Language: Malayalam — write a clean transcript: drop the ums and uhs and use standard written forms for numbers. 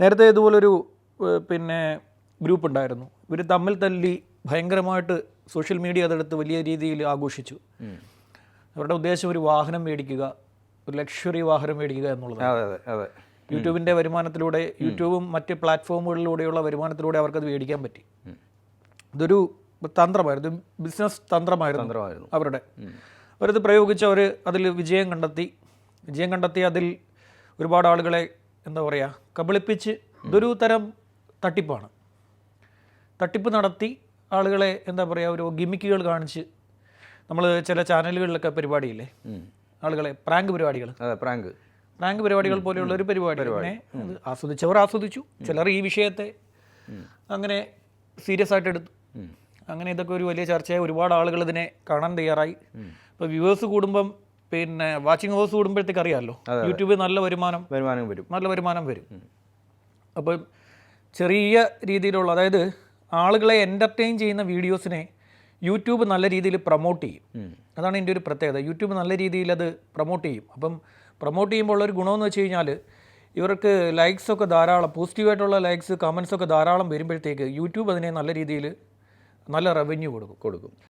നേരത്തെ ഇതുപോലൊരു പിന്നെ ഗ്രൂപ്പ് ഉണ്ടായിരുന്നു. ഇവർ തമ്മിൽ തല്ലി ഭയങ്കരമായിട്ട് സോഷ്യൽ മീഡിയ അതെടുത്ത് വലിയ രീതിയിൽ ആഘോഷിച്ചു. അവരുടെ ഉദ്ദേശം ഒരു വാഹനം മേടിക്കുക, ഒരു ലക്ഷറി വാഹനം മേടിക്കുക എന്നുള്ളതാണ്. യൂട്യൂബിൻ്റെ വരുമാനത്തിലൂടെ, യൂട്യൂബും മറ്റ് പ്ലാറ്റ്ഫോമുകളിലൂടെയുള്ള വരുമാനത്തിലൂടെ അവർക്കത് മേടിക്കാൻ പറ്റി. ഇതൊരു തന്ത്രമായിരുന്നു, ബിസിനസ് തന്ത്രമായിരുന്നു അവരുടെ. അവരത് പ്രയോഗിച്ച് അവർ അതിൽ വിജയം കണ്ടെത്തി അതിൽ ഒരുപാട് ആളുകളെ എന്താ പറയുക കബളിപ്പിച്ച്, ഇതൊരു തരം തട്ടിപ്പാണ്. തട്ടിപ്പ് നടത്തി ആളുകളെ എന്താ പറയുക ഒരു ഗിമിക്കുകൾ കാണിച്ച്, നമ്മൾ ചില ചാനലുകളിലൊക്കെ പരിപാടിയില്ലേ, ആളുകളെ പ്രാങ്ക് പരിപാടികൾ പോലെയുള്ള ഒരു പരിപാടി. അങ്ങനെ ആസ്വദിച്ചവർ ആസ്വദിച്ചു, ചിലർ ഈ വിഷയത്തെ അങ്ങനെ സീരിയസ് ആയിട്ട് എടുത്തു. അങ്ങനെ ഇതൊക്കെ ഒരു വലിയ ചർച്ചയായി, ഒരുപാട് ആളുകൾ ഇതിനെ കാണാൻ തയ്യാറായി. ഇപ്പോൾ വ്യൂവേഴ്സ് കൂടുമ്പം പിന്നെ വാച്ചിങ് അവേഴ്സ് കൂടുമ്പോഴത്തേക്ക് അറിയാമല്ലോ, യൂട്യൂബിൽ നല്ല വരുമാനം വരും. അപ്പം ചെറിയ രീതിയിലുള്ള, അതായത് ആളുകളെ എൻ്റർടൈൻ ചെയ്യുന്ന വീഡിയോസിനെ യൂട്യൂബ് നല്ല രീതിയിൽ പ്രൊമോട്ട് ചെയ്യും. അതാണ് ഇതിൻ്റെ ഒരു പ്രത്യേകത. യൂട്യൂബ് നല്ല രീതിയിൽ അത് പ്രൊമോട്ട് ചെയ്യും. അപ്പം പ്രൊമോട്ട് ചെയ്യുമ്പോൾ ഉള്ളൊരു ഗുണമെന്ന് വെച്ച് കഴിഞ്ഞാൽ, ഇവർക്ക് ലൈക്സൊക്കെ ധാരാളം, പോസിറ്റീവായിട്ടുള്ള ലൈക്സ് കമൻസൊക്കെ ധാരാളം വരുമ്പോഴത്തേക്ക് യൂട്യൂബ് അതിനെ നല്ല രീതിയിൽ നല്ല റവന്യൂ കൊടുക്കും.